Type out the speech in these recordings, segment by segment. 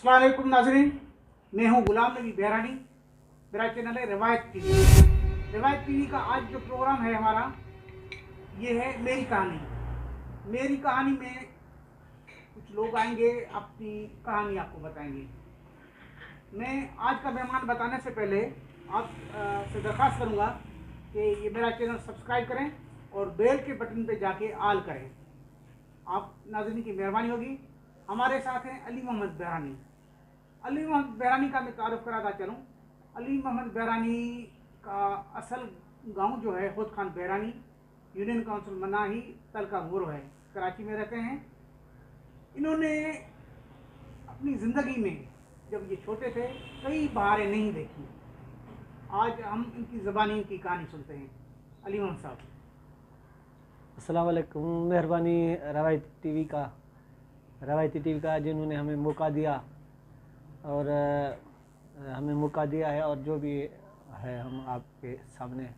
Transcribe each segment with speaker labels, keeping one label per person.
Speaker 1: अस्सलाम वालेकुम नाज़रीन, मैं हूँ गुलाम नबी बहरानी। मेरा चैनल है रिवायत टीवी। रिवायत टीवी का आज जो प्रोग्राम है हमारा, ये है मेरी कहानी। मेरी कहानी में कुछ लोग आएंगे, अपनी कहानी आपको बताएंगे। मैं आज का मेहमान बताने से पहले आप से दरख्वास्त करूँगा कि ये मेरा चैनल सब्सक्राइब करें और बेल के बटन पे जाके आल करें। आप नाज़रीन की मेहरबानी होगी। हमारे साथ हैं अली मोहम्मद बहरानी। अली मोहम्मद बहरानी का मैं तारुफ कराता चलूँ। अली मोहम्मद बहरानी का असल गांव जो है खुद खान बहरानी, यूनियन काउंसिल मनाही, तलका गुर है, कराची में रहते हैं। इन्होंने अपनी ज़िंदगी में जब ये छोटे थे कई बहारें नहीं देखी। आज हम इनकी ज़बानी की कहानी सुनते हैं। अली मोहम्मद साहब।
Speaker 2: अस्सलाम वालेकुम। मेहरबानी रवायती टीवी का जिन्होंने हमें मौका दिया और हमें मौका दिया है, और जो भी है हम आपके सामने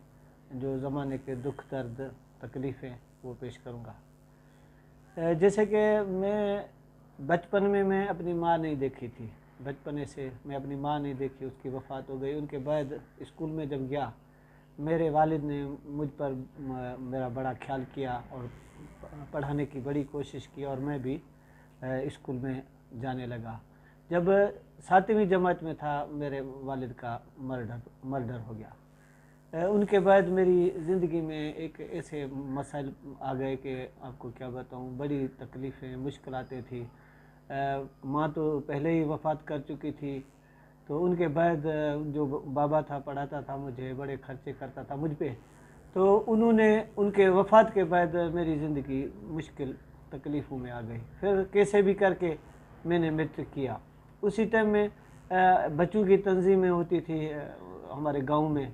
Speaker 2: जो ज़माने के दुख दर्द तकलीफ़ें वो पेश करूँगा। जैसे कि मैं बचपन में मैं अपनी माँ नहीं देखी थी। बचपने से मैं अपनी माँ नहीं देखी, उसकी वफ़ात हो गई। उनके बाद स्कूल में जब गया, मेरे वालिद ने मुझ पर मेरा बड़ा ख्याल किया और पढ़ाने की बड़ी कोशिश की, और मैं भी स्कूल में जाने लगा। जब 7वीं जमात में था, मेरे वालिद का मर्डर हो गया। उनके बाद मेरी ज़िंदगी में एक ऐसे मसाइल आ गए कि आपको क्या बताऊं, बड़ी तकलीफ़ें मुश्किलातें थी। माँ तो पहले ही वफ़ात कर चुकी थी, तो उनके बाद जो बाबा था पढ़ाता था मुझे, बड़े खर्चे करता था मुझ पे। तो उनके वफ़ात के बाद मेरी ज़िंदगी मुश्किल तकलीफ़ों में आ गई। फिर कैसे भी करके मैंने मैट्रिक किया। उसी टाइम में बच्चों की तंजीमें होती थी हमारे गांव में,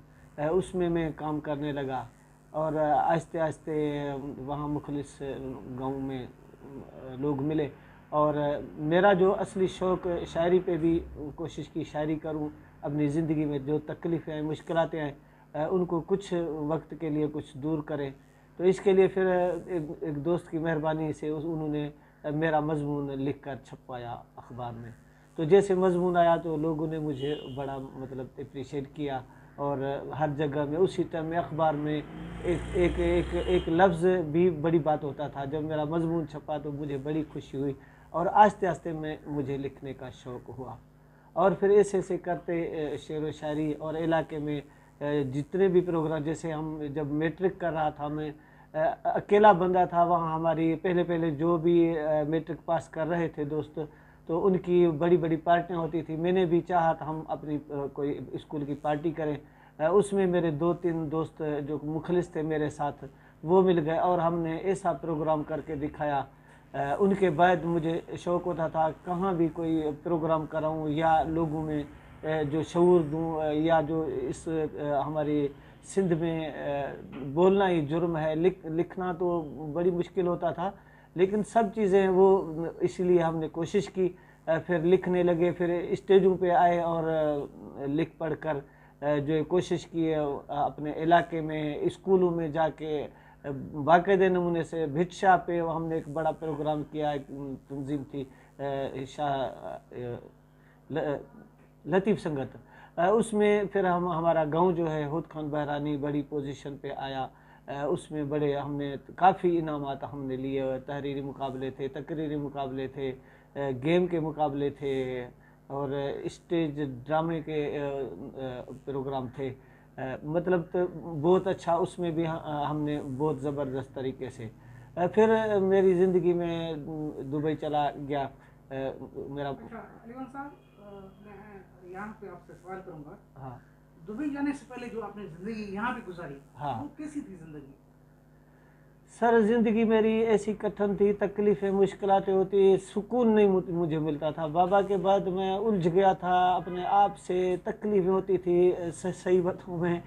Speaker 2: उसमें मैं काम करने लगा, और आहिस्ते आहिस्ते वहाँ मुखलिस गांव में लोग मिले, और मेरा जो असली शौक़ शायरी पे भी कोशिश की, शायरी करूं। अपनी ज़िंदगी में जो तकलीफ़ें हैं, मुश्किलातें हैं, उनको कुछ वक्त के लिए कुछ दूर करें। तो इसके लिए फिर एक दोस्त की मेहरबानी से उन्होंने मेरा मजमून लिख कर छपवाया अखबार में। तो जैसे मजमून आया तो लोगों ने मुझे बड़ा मतलब अप्रिशिएट किया, और हर जगह में उसी टाइम में अखबार में एक लफ्ज़ भी बड़ी बात होता था। जब मेरा मजमून छपा तो मुझे बड़ी खुशी हुई, और आस्ते आस्ते मुझे लिखने का शौक़ हुआ। और फिर ऐसे ऐसे करते शेर व शायरी और इलाके में जितने भी प्रोग्राम, जैसे हम जब मैट्रिक कर रहा था, मैं अकेला बंदा था वहाँ। हमारी पहले जो भी मैट्रिक पास कर रहे थे दोस्त, तो उनकी बड़ी बड़ी पार्टियाँ होती थी। मैंने भी चाहा था हम अपनी कोई स्कूल की पार्टी करें। उसमें मेरे 2-3 दोस्त जो मुखलिस थे मेरे साथ, वो मिल गए, और हमने ऐसा प्रोग्राम करके दिखाया। उनके बाद मुझे शौक़ होता था कहाँ भी कोई प्रोग्राम कराऊँ, या लोगों में जो शऊर दूँ, या जो इस हमारी सिंध में बोलना ही जुर्म है, लिखना तो बड़ी मुश्किल होता था, लेकिन सब चीज़ें वो इसलिए हमने कोशिश की। फिर लिखने लगे, फिर स्टेजों पे आए, और लिख पढ़ कर जो कोशिश की अपने इलाके में स्कूलों में जाके बाकायदे नमूने से भिक्षा पे हमने एक बड़ा प्रोग्राम किया। एक तंजीम थी लतीफ़ संगत, उसमें फिर हमारा गांव जो है हुद खान बहरानी बड़ी पोजीशन पे आया। उसमें बड़े हमने काफ़ी इनामात हमने लिए। तहरीरी मुकाबले थे, तकरीरी मुकाबले थे, गेम के मुकाबले थे, और स्टेज ड्रामे के प्रोग्राम थे। मतलब तो बहुत अच्छा, उसमें भी हमने बहुत ज़बरदस्त तरीके से। फिर मेरी ज़िंदगी में दुबई चला गया मेरा।
Speaker 1: अच्छा अलीमान साहब, मैं यहाँ पे आपसे सवाल करूँगा।
Speaker 2: हाँ।
Speaker 1: दुबई जाने से पहले जो आपने ज़िंदगी यहाँ पे गुजारी,
Speaker 2: हाँ।
Speaker 1: वो कैसी थी ज़िंदगी?
Speaker 2: सर, ज़िंदगी मेरी ऐसी कठिन थी, तकलीफ़ें मुश्किलातें होती, सुकून नहीं मुझे मिलता था। बाबा के बाद मैं उलझ गया था अपने आप से, तकलीफ़ें होती थी। सही बताऊँ, मैं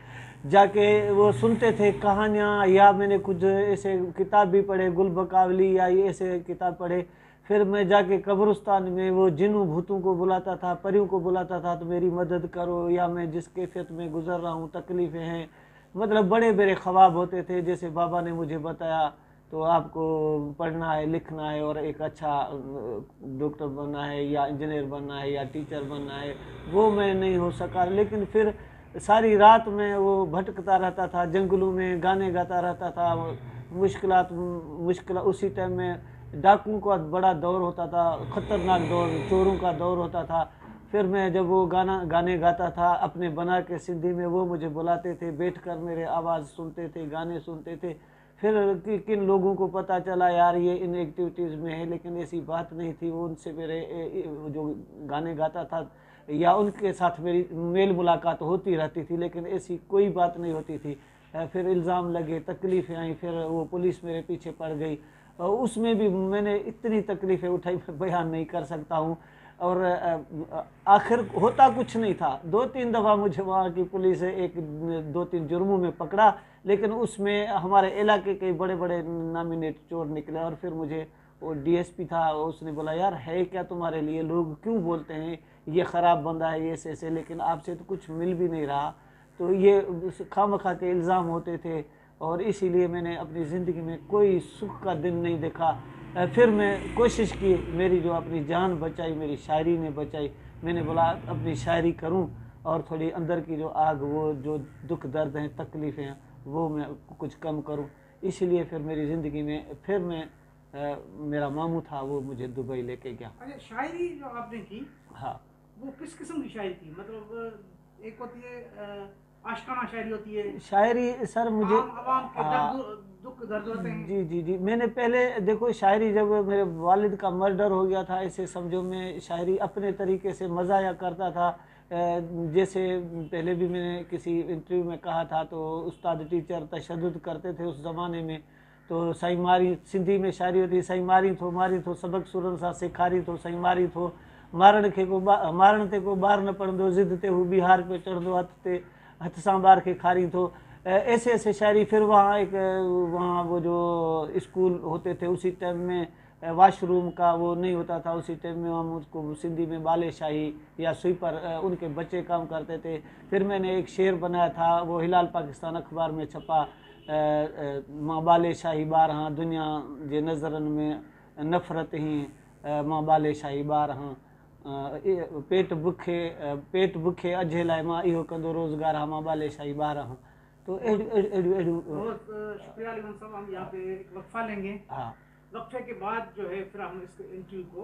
Speaker 2: जाके वो सुनते थे कहानियाँ, या मैंने कुछ ऐसे किताब भी पढ़े, गुल बकावली या ये ऐसे किताब पढ़े। फिर मैं जाके कब्रिस्तान में वो जिन्हों भूतों को बुलाता था, परियों को बुलाता था, तो मेरी मदद करो, या मैं जिस कैफियत में गुजर रहा हूँ, तकलीफ़ें हैं। मतलब बड़े बड़े ख्वाब होते थे। जैसे बाबा ने मुझे बताया तो आपको पढ़ना है, लिखना है और एक अच्छा डॉक्टर बनना है या इंजीनियर बनना है या टीचर बनना है, वो मैं नहीं हो सका। लेकिन फिर सारी रात में वो भटकता रहता था, जंगलों में गाने गाता रहता था। मुश्किल उसी टाइम में डाकुओं का बड़ा दौर होता था, खतरनाक दौर, चोरों का दौर होता था। फिर मैं जब वो गाने गाता था अपने बना के सिंधी में, वो मुझे बुलाते थे, बैठकर मेरे आवाज़ सुनते थे, गाने सुनते थे। फिर किन लोगों को पता चला यार ये इन एक्टिविटीज़ में है, लेकिन ऐसी बात नहीं थी। वो उनसे मेरे जो गाने गाता था या उनके साथ मेरी मेल मुलाकात होती रहती थी, लेकिन ऐसी कोई बात नहीं होती थी। फिर इल्ज़ाम लगे, तकलीफ़ें आई, फिर वो पुलिस मेरे पीछे पड़ गई। उसमें भी मैंने इतनी तकलीफ़ें उठाई, मैं बयान नहीं कर सकता हूँ। और आखिर होता कुछ नहीं था। 2-3 दफ़ा मुझे वहाँ की पुलिस एक 2-3 जुर्मों में पकड़ा, लेकिन उसमें हमारे इलाके के बड़े बड़े नामिनेट चोर निकले। और फिर मुझे वो डीएसपी था, उसने बोला यार है क्या तुम्हारे लिए, लोग क्यों बोलते हैं ये ख़राब बंदा है, ये ऐसे, लेकिन आपसे तो कुछ मिल भी नहीं रहा। तो ये खामखा के इल्ज़ाम होते थे, और इसीलिए मैंने अपनी ज़िंदगी में कोई सुख का दिन नहीं देखा। फिर मैं कोशिश की, मेरी जो अपनी जान बचाई मेरी शायरी ने बचाई। मैंने बोला अपनी शायरी करूं और थोड़ी अंदर की जो आग, वो जो दुख दर्द हैं, तकलीफ़ें हैं, वो मैं कुछ कम करूं। इसलिए फिर मेरी ज़िंदगी में फिर मेरा मामू था, वो मुझे दुबई लेके गया।
Speaker 1: अच्छा, शायरी जो आपने की,
Speaker 2: हाँ,
Speaker 1: वो किस किस्म की शायरी थी? मतलब एक होती है आशिकाना शायरी होती है,
Speaker 2: शायरी सर मुझे
Speaker 1: आवाम के दुख दर्द होते हैं।
Speaker 2: जी। मैंने पहले देखो शायरी, जब मेरे वालिद का मर्डर हो गया था, ऐसे समझो मैं शायरी अपने तरीके से मज़ाया करता था। जैसे पहले भी मैंने किसी इंटरव्यू में कहा था, तो उस्ताद टीचर तशद्दुद करते थे उस ज़माने में। तो साईं मारी, सिंधी में शायरी होती, साईं मारी थो सबक सुरन सां सेखारी थो, साईं मारी थो मारण ते को ॿार न पढ़ंदो, ज़िद ते हू बिहार पे चढ़ंदो, हथ सां ॿार खे खारी थो। ऐसे ऐसे शायरी। फिर वहाँ वो जो स्कूल होते थे उसी टाइम में वाशरूम का वो नहीं होता था, उसी टाइम में हम उसको सिंधी में बाले शाही या स्वीपर, उनके बच्चे काम करते थे। फिर मैंने एक शेर बनाया था, वो हिलाल पाकिस्तान अखबार में छपा, मां बाले शाही ॿार हाँ, दुनिया जे नज़रनि में नफ़रत ही मां बाले शाही ॿार हाँ, पेट बुखे अझे लाइ मां इहो कंदो रोज़गार हाँ, मां बाले शाही ॿार हाँ। तो
Speaker 1: बहुत शुक्रिया अलीगंज साहब, हम यहाँ पे एक वक्फा लेंगे।
Speaker 2: हाँ,
Speaker 1: वक्फे के बाद जो है फिर हम इस इंटरव्यू को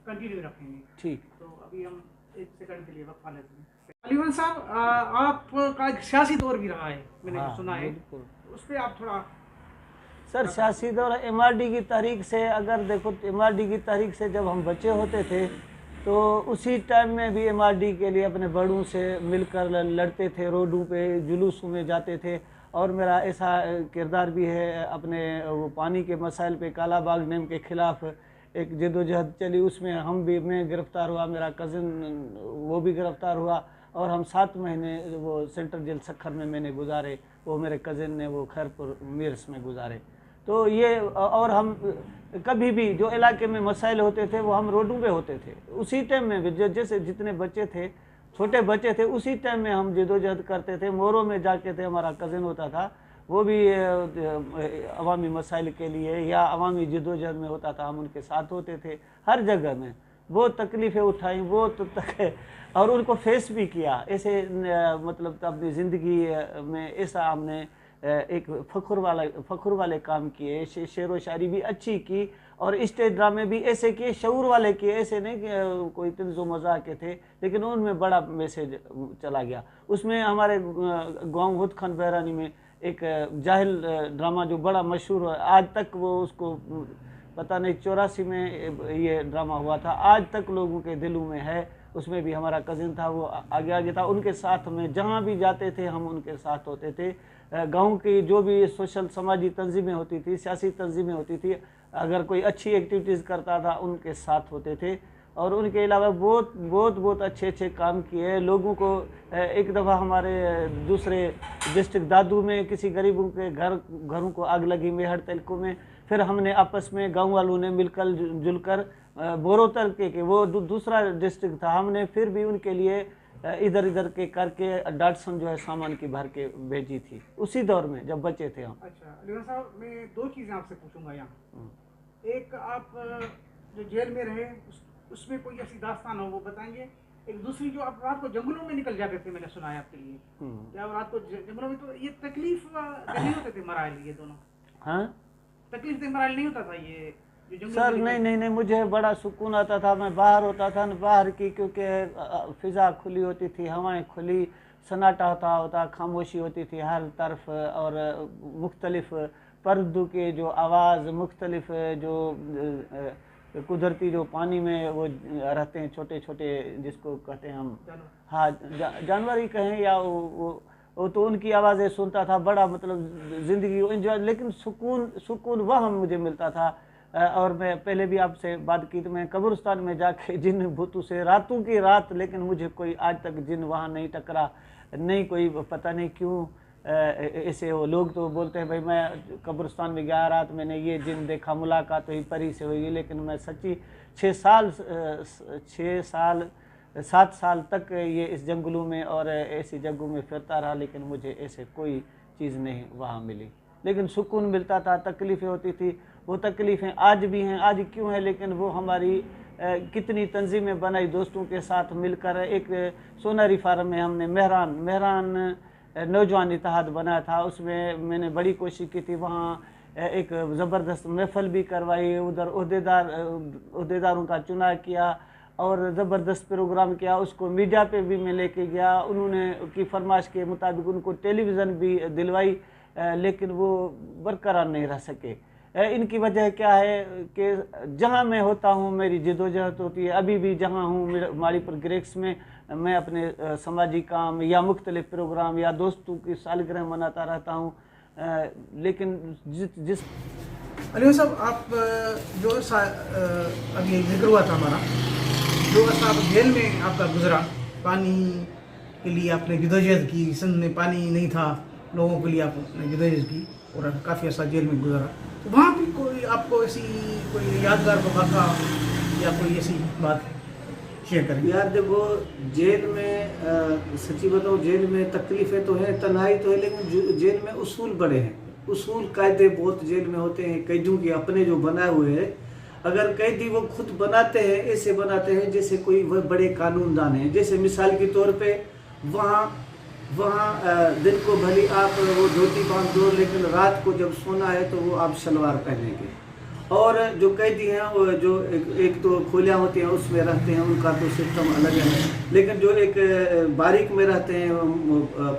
Speaker 1: कंटिन्यू रखेंगे।
Speaker 2: ठीक।
Speaker 1: तो अभी हम 1 सेकंड के लिए वक्फा लेते हैं। अलीगंज साहब, आपका एक सियासी दौर भी रहा है, मैंने सुना है, उस पर आप थोड़ा।
Speaker 2: सर सियासी दौर MRD की तारीख से, अगर देखो MRD की तारीख से जब हम बच्चे होते थे, तो उसी टाइम में भी MRD के लिए अपने बड़ों से मिलकर लड़ते थे, रोडों पे जुलूसों में जाते थे। और मेरा ऐसा किरदार भी है, अपने वो पानी के मसाइल पे काला बाग डैम के ख़िलाफ़ एक जदोजहद चली, उसमें मैं गिरफ़्तार हुआ, मेरा कज़न वो भी गिरफ़्तार हुआ, और हम 7 महीने वो सेंट्रल जेल सखर में मैंने गुजारे, वो मेरे कज़न ने वो खैरपुर मीर्स में गुजारे। तो ये, और हम कभी भी जो इलाके में मसाइल होते थे वो हम रोडों पे होते थे। उसी टाइम में भी जैसे जितने बच्चे थे, छोटे बच्चे थे, उसी टाइम में हम जदोजहद करते थे। मोरों में जाके थे, हमारा कज़न होता था, वो भी अवामी मसाइल के लिए या अवामी जदोजहद में होता था, हम उनके साथ होते थे हर जगह में। वो तकलीफ़ें उठाई, वो तो और उनको फेस भी किया। ऐसे मतलब अपनी ज़िंदगी में ऐसा हमने एक फ़ख्र वाले काम किए, शेर व शायरी भी अच्छी की, और स्टेज ड्रामे भी ऐसे किए, शऊर वाले किए। ऐसे नहीं कि कोई तंज़ो मज़ाक के थे, लेकिन उनमें बड़ा मैसेज चला गया। उसमें हमारे गाँव हुद खान बहरानी में एक जाहिल ड्रामा जो बड़ा मशहूर है, आज तक वो उसको पता नहीं 84 में ये ड्रामा हुआ था, आज तक लोगों के दिलों में है। उसमें भी हमारा कज़न था, वो आगे था, उनके साथ में जहाँ भी जाते थे हम उनके साथ होते थे। गांव की जो भी सोशल समाजी तंजीमें होती थी, सियासी तंजीमें होती थी, अगर कोई अच्छी एक्टिविटीज़ करता था उनके साथ होते थे। और उनके अलावा बहुत अच्छे काम किए लोगों को। एक दफ़ा हमारे दूसरे डिस्ट्रिक्ट दादू में किसी गरीबों के घरों को आग लगी, मेहर तलकों में। फिर हमने आपस में गांव वालों ने मिलकर जुलकर बोरो तलके के वो दूसरा डिस्ट्रिक्ट था, हमने फिर भी उनके लिए इधर इधर के करके डॉटसन जो है सामान की भर के भेजी थी उसी दौर में जब बचे थे हम।
Speaker 1: अच्छा अली भाई साहब, मैं दो चीज़ें आपसे पूछूंगा यहाँ। एक, आप जो जेल में रहे उसमें कोई ऐसी दास्तान हो वो बताएंगे। एक दूसरी, जो आप रात को जंगलों में निकल जाते थे, मैंने सुना है आपके लिए, क्या रात को जंगलों में, तो ये तकलीफ नहीं होते थे मराइल, ये दोनों?
Speaker 2: हाँ,
Speaker 1: तकलीफ मराइल नहीं होता था ये जो जंगलों
Speaker 2: सर?
Speaker 1: में
Speaker 2: नहीं नहीं नहीं, मुझे बड़ा सुकून आता था। मैं बाहर होता था न, बाहर की क्योंकि फिज़ा खुली होती थी, हवाएं खुली, सन्नाटा होता, खामोशी होती थी हर तरफ, और मुख्तलिफ पर्दों के जो आवाज़, मुख्तलिफ जो कुदरती जो पानी में वो रहते हैं छोटे छोटे, जिसको कहते हैं हम, हाँ जानवर ही कहें या वो तो उनकी आवाज़ें सुनता था। बड़ा मतलब ज़िंदगी एंजॉय, लेकिन सुकून वह मुझे मिलता था। और मैं पहले भी आपसे बात की तो मैं कब्रिस्तान में जाके जिन भूतों से रातों की रात, लेकिन मुझे कोई आज तक जिन वहाँ नहीं टकरा, नहीं कोई, पता नहीं क्यों ऐसे वो लोग तो बोलते हैं भाई मैं कब्रिस्तान में गया रात मैंने ये जिन देखा, मुलाकात हुई परी से हुई, लेकिन मैं सच्ची 7 साल तक ये इस जंगलों में और ऐसी जगहों में फिरता रहा, लेकिन मुझे ऐसे कोई चीज़ नहीं वहाँ मिली। लेकिन सुकून मिलता था। तकलीफ़ें होती थी, वो तकलीफ़ें आज भी हैं, आज क्यों है, लेकिन वो हमारी कितनी तंजीमें बनाई दोस्तों के साथ मिलकर। एक सोनारी फार्म में हमने मेहरान नौजवान इत्तेहाद बनाया था, उसमें मैंने बड़ी कोशिश की थी। वहाँ एक ज़बरदस्त महफिल भी करवाई, उधर अहदेदारों का चुनाव किया और ज़बरदस्त प्रोग्राम किया। उसको मीडिया पे भी मैं लेके गया, उन्होंने की फरमाइश के मुताबिक उनको टेलीविज़न भी दिलवाई, लेकिन वो बरकरार नहीं रह सके। इनकी वजह क्या है कि जहाँ मैं होता हूँ मेरी जदोजहद होती है। अभी भी जहाँ हूँ माड़ीपुर ग्रेक्स में, मैं अपने समाजी काम या मुख्तलिफ प्रोग्राम या दोस्तों की सालगिरह मनाता रहता हूँ। लेकिन जिस
Speaker 1: अली साहब, आप जो अभी जिक्र हुआ था हमारा, जो आप जेल में आपका गुजरा, पानी के लिए आपने जदोजहद की, सिंध में पानी नहीं था, लोगों के लिए आपने जदोजहद की और काफ़ी ऐसा जेल में गुजरा, तो वहाँ भी कोई आपको ऐसी कोई यादगार वाक़ा या कोई ऐसी बात शेयर करें?
Speaker 2: यार देखो, जेल में सच्ची बताओ, जेल में तकलीफ़ें तो है, तन्हाई तो है, लेकिन जेल में उसूल बड़े हैं, उसूल कायदे बहुत जेल में होते हैं। कैदियों के अपने जो बनाए हुए हैं, अगर कैदी वो खुद बनाते हैं, ऐसे बनाते हैं जैसे कोई वह बड़े कानूनदान हैं। जैसे मिसाल के तौर पे वहाँ दिन को भली आप वो धोती बांध दो, लेकिन रात को जब सोना है तो वो आप शलवार पहनेंगे। और जो कैदी हैं वो जो एक तो खोलियाँ होती हैं उसमें रहते हैं, उनका तो सिस्टम अलग है। लेकिन जो एक बारीक में रहते हैं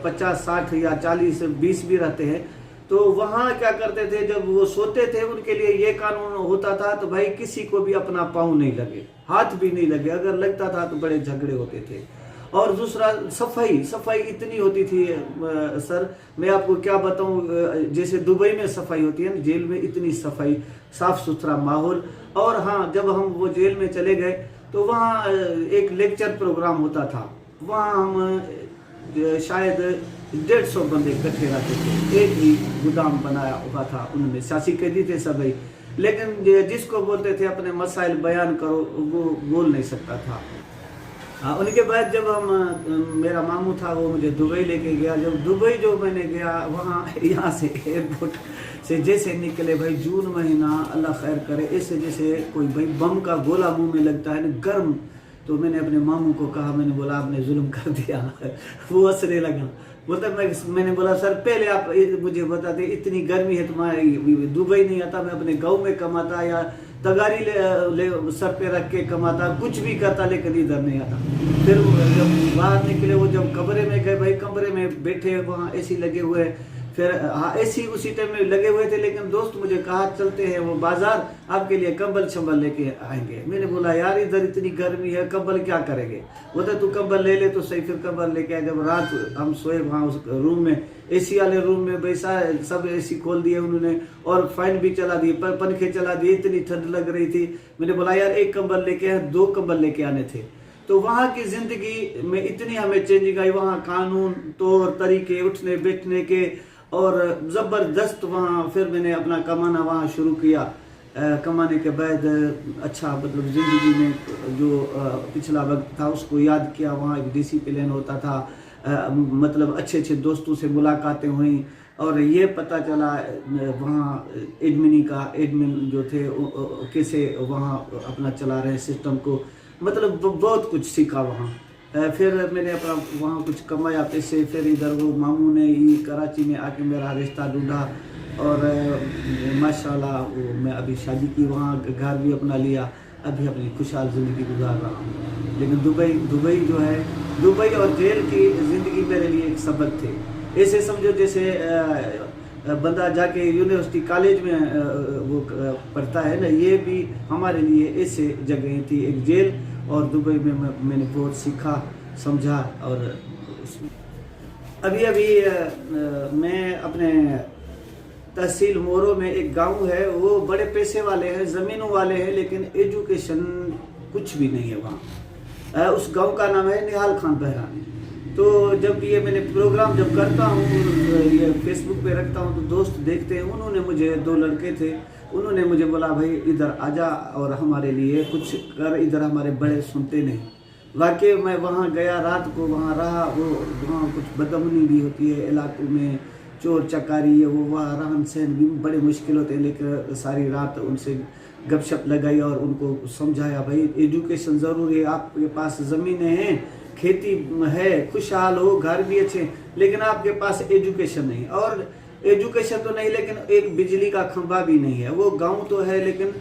Speaker 2: 50, 60 या 40, 20 भी रहते हैं, तो वहाँ क्या करते थे, जब वो सोते थे उनके लिए ये कानून होता था तो भाई किसी को भी अपना पाँव नहीं लगे, हाथ भी नहीं लगे, अगर लगता था तो बड़े झगड़े होते थे। और दूसरा सफाई इतनी होती थी सर, मैं आपको क्या बताऊं, जैसे दुबई में सफाई होती है ना, जेल में इतनी सफाई, साफ सुथरा माहौल। और हाँ, जब हम वो जेल में चले गए तो वहाँ एक लेक्चर प्रोग्राम होता था, वहाँ हम शायद 150 बंदे इकट्ठे रहते थे, एक ही गोदाम बनाया हुआ था, उनमें सियासी कैदी थे सभी, लेकिन जिसको बोलते थे अपने मसाइल बयान करो वो बोल नहीं सकता था। हाँ, उनके बाद जब मेरा मामू था वो मुझे दुबई लेके गया। जब दुबई जो मैंने गया, वहाँ यहाँ से एयरपोर्ट से जैसे निकले भाई, जून महीना, अल्लाह खैर करे, ऐसे जैसे कोई भाई बम का गोला मुंह में लगता है ना, गर्म। तो मैंने अपने मामू को कहा, मैंने बोला आपने जुल्म कर दिया। वो हंसने लगा, बोलता मैंने बोला सर पहले आप मुझे बताते, इतनी गर्मी है तुम्हारे, दुबई नहीं आता, मैं अपने गाँव में कमाता या तगारी ले सर पे रख के कमाता, कुछ भी करता, लेकिन इधर नहीं आता। फिर जब बाहर निकले, वो जब कमरे में गए भाई, कमरे में बैठे, वहाँ एसी लगे हुए, फिर हाँ एसी उसी टाइम में लगे हुए थे, लेकिन दोस्त मुझे कहा चलते हैं वो बाजार, आपके लिए कंबल शंबल लेके आएंगे। मैंने बोला यार इधर इतनी गर्मी है, कंबल क्या करेंगे? बोलते तू कंबल ले ले तो सही। फिर कंबल लेके आए। जब रात हम सोए वहाँ उस रूम में, एसी वाले रूम में बैसा, सब एसी खोल दिए उन्होंने और फैन भी चला दिए, पंखे चला दिए, इतनी ठंड लग रही थी। मैंने बोला यार एक कंबल लेके आए, 2 कंबल लेके आने थे। तो वहाँ की जिंदगी में इतनी हमें चेंजिंग आई, वहाँ कानून, तौर तरीके, उठने बैठने के, और ज़बरदस्त वहाँ। फिर मैंने अपना कमाना वहाँ शुरू किया।
Speaker 3: कमाने के बाद अच्छा मतलब ज़िंदगी में जो पिछला वक्त था उसको याद किया। वहाँ एक डिसिप्लिन होता था, मतलब अच्छे अच्छे दोस्तों से मुलाकातें हुई और ये पता चला वहाँ एडमिन जो थे कैसे वहाँ अपना चला रहे सिस्टम को, मतलब बहुत कुछ सीखा वहाँ। फिर मैंने अपना वहाँ कुछ कमाया पैसे, फिर इधर वो मामू ने ये कराची में आके मेरा रिश्ता ढूंढा और माशाल्लाह वो मैं अभी शादी की, वहाँ घर भी अपना लिया, अभी अपनी खुशहाल ज़िंदगी गुजार रहा हूँ। लेकिन दुबई जो है, दुबई और जेल की ज़िंदगी मेरे लिए एक सबक थे। ऐसे समझो जैसे बंदा जाके यूनिवर्सिटी कॉलेज में वो पढ़ता है ना, ये भी हमारे लिए ऐसे जगह थी, एक जेल और दुबई में मैंने बहुत सीखा समझा। और अभी मैं अपने तहसील मोरो में एक गांव है, वो बड़े पैसे वाले हैं, ज़मीनों वाले हैं, लेकिन एजुकेशन कुछ भी नहीं है वहाँ। उस गांव का नाम है निहाल खान बहरानी। तो जब ये मैंने प्रोग्राम जब करता हूँ, ये फेसबुक पे रखता हूँ, तो दोस्त देखते हैं। उन्होंने मुझे, 2 लड़के थे, उन्होंने मुझे बोला भाई इधर आजा और हमारे लिए कुछ कर, इधर हमारे बड़े सुनते नहीं। वाकई मैं वहाँ गया, रात को वहाँ रहा। वो वहाँ कुछ बदअमनी भी होती है इलाकों में, चोर चकारी है, वो वहाँ रहन सहन भी बड़े मुश्किल होते हैं। लेकिन सारी रात उनसे गपशप लगाई और उनको समझाया भाई एजुकेशन ज़रूरी है, आपके पास ज़मीनें हैं, खेती है, खुशहाल हो, घर भी अच्छे, लेकिन आपके पास एजुकेशन नहीं। और एजुकेशन तो नहीं, लेकिन एक बिजली का खंभा भी नहीं है। वो गांव तो है लेकिन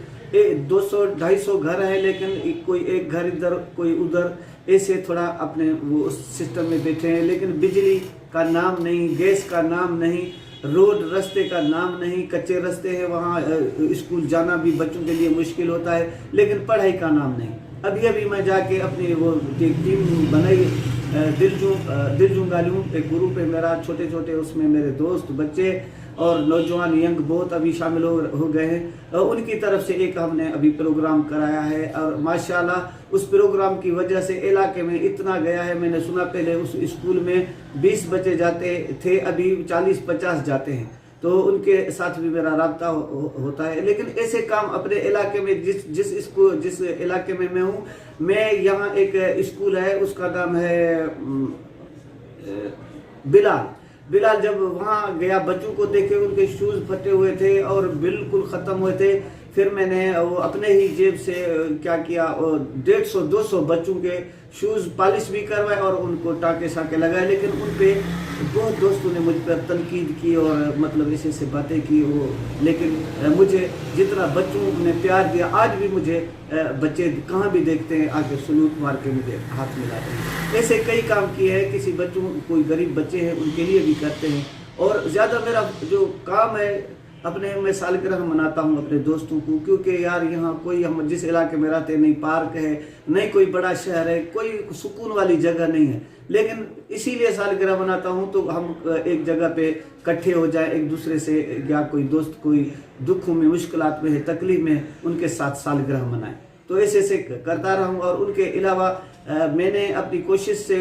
Speaker 3: 200-250 घर है, लेकिन कोई एक घर इधर कोई उधर, ऐसे थोड़ा अपने वो सिस्टम में बैठे हैं। लेकिन बिजली का नाम नहीं, गैस का नाम नहीं, रोड रास्ते का नाम नहीं, कच्चे रास्ते हैं वहाँ, स्कूल जाना भी बच्चों के लिए मुश्किल होता है, लेकिन पढ़ाई का नाम नहीं। अभी मैं जाके अपनी वो टीम बनाई, दिलजू गालियों एक ग्रुप है मेरा, छोटे छोटे, उसमें मेरे दोस्त बच्चे और नौजवान यंग बहुत अभी शामिल हो गए हैं। उनकी तरफ से एक हमने अभी प्रोग्राम कराया है और माशाल्लाह उस प्रोग्राम की वजह से इलाके में इतना गया है। मैंने सुना पहले उस स्कूल में 20 बच्चे जाते थे, अभी 40-50 जाते हैं, तो उनके साथ भी मेरा राब्ता होता है। लेकिन ऐसे काम अपने इलाके में, जिस इलाके में मैं हूँ, मैं यहाँ एक स्कूल है, उसका नाम है बिलाल। जब वहाँ गया, बच्चों को देखे, उनके शूज़ फटे हुए थे और बिल्कुल ख़त्म हुए थे। फिर मैंने वो अपने ही जेब से क्या किया, 150-200 बच्चों के शूज़ पॉलिश भी करवाए और उनको टाके शाके लगाए। लेकिन उन पे बहुत दोस्तों ने मुझ पर तनकीद की और मतलब ऐसे बातें की वो। लेकिन मुझे जितना बच्चों ने प्यार दिया, आज भी मुझे बच्चे कहाँ भी देखते हैं आके सलूट मार के मुझे हाथ मिलाते हैं। ऐसे कई काम किए हैं, किसी बच्चों, कोई गरीब बच्चे हैं उनके लिए भी करते हैं। और ज़्यादा मेरा जो काम है, अपने मैं सालगिरह मनाता हूँ अपने दोस्तों को, क्योंकि यार यहाँ कोई, हम जिस इलाके में रहते नहीं पार्क है, नहीं कोई बड़ा शहर है, कोई सुकून वाली जगह नहीं है। लेकिन इसीलिए सालगिरह मनाता हूँ तो हम एक जगह पे इकट्ठे हो जाए एक दूसरे से, या कोई दोस्त कोई दुखों में, मुश्किलात में है, तकलीफ में, उनके साथ सालगिरह मनाएं। तो ऐसे करता रहूँ। और उनके अलावा मैंने अपनी कोशिश से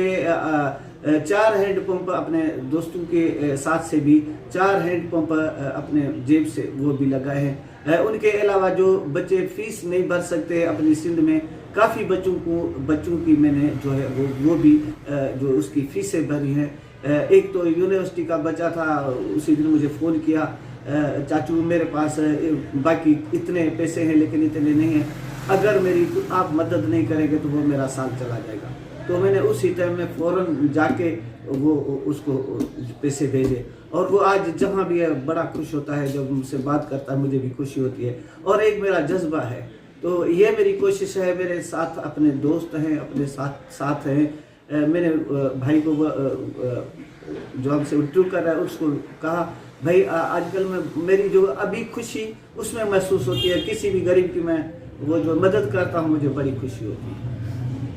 Speaker 3: 4 हैंडपम्प अपने दोस्तों के साथ से भी 4 हैंडपम्प अपने जेब से वो भी लगाए हैं। उनके अलावा जो बच्चे फीस नहीं भर सकते अपनी सिंध में, काफ़ी बच्चों की मैंने जो है वो भी जो उसकी फीसें भरी हैं। एक तो यूनिवर्सिटी का बच्चा था, उसी दिन मुझे फ़ोन किया, चाचू मेरे पास बाकी इतने पैसे हैं लेकिन इतने नहीं हैं, अगर मेरी आप मदद नहीं करेंगे तो वो मेरा साल चला जाएगा। तो मैंने उसी टाइम में फ़ौरन जाके वो उसको पैसे भेजे और वो आज जहाँ भी है बड़ा खुश होता है। जब मुझसे बात करता है मुझे भी खुशी होती है और एक मेरा जज्बा है। तो ये मेरी कोशिश है, मेरे साथ अपने दोस्त हैं, अपने साथ हैं। मैंने भाई को जो हमसे इंटरव्यू कर रहा है उसको कहा, भाई आजकल में मेरी जो अभी खुशी उसमें महसूस होती है, किसी भी गरीब की मैं वो जो मदद करता हूँ मुझे बड़ी खुशी होती है।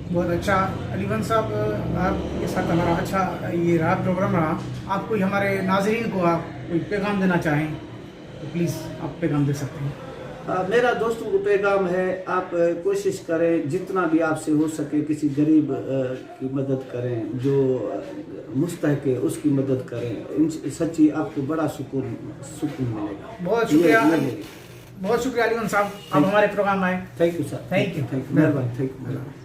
Speaker 1: बहुत अच्छा अलीवन साहब, आपके साथ हमारा अच्छा ये रहा प्रोग्राम रहा। आप कोई हमारे नाज़रीन को आप कोई पैगाम देना चाहें तो प्लीज़ आप पैगाम दे सकते हैं।
Speaker 3: मेरा दोस्तों को पैगाम है, आप कोशिश करें जितना भी आपसे हो सके किसी गरीब की मदद करें, जो मुस्तहक है उसकी मदद करें। सच्ची आपको बड़ा सुकून मिलेगा।
Speaker 1: बहुत शुक्रिया बहुत शुक्रिया अलीगंज साहब, आप हमारे प्रोग्राम में आए।
Speaker 3: Thank you sir,
Speaker 1: thank you.
Speaker 3: मेहरबानी, थैंक यू।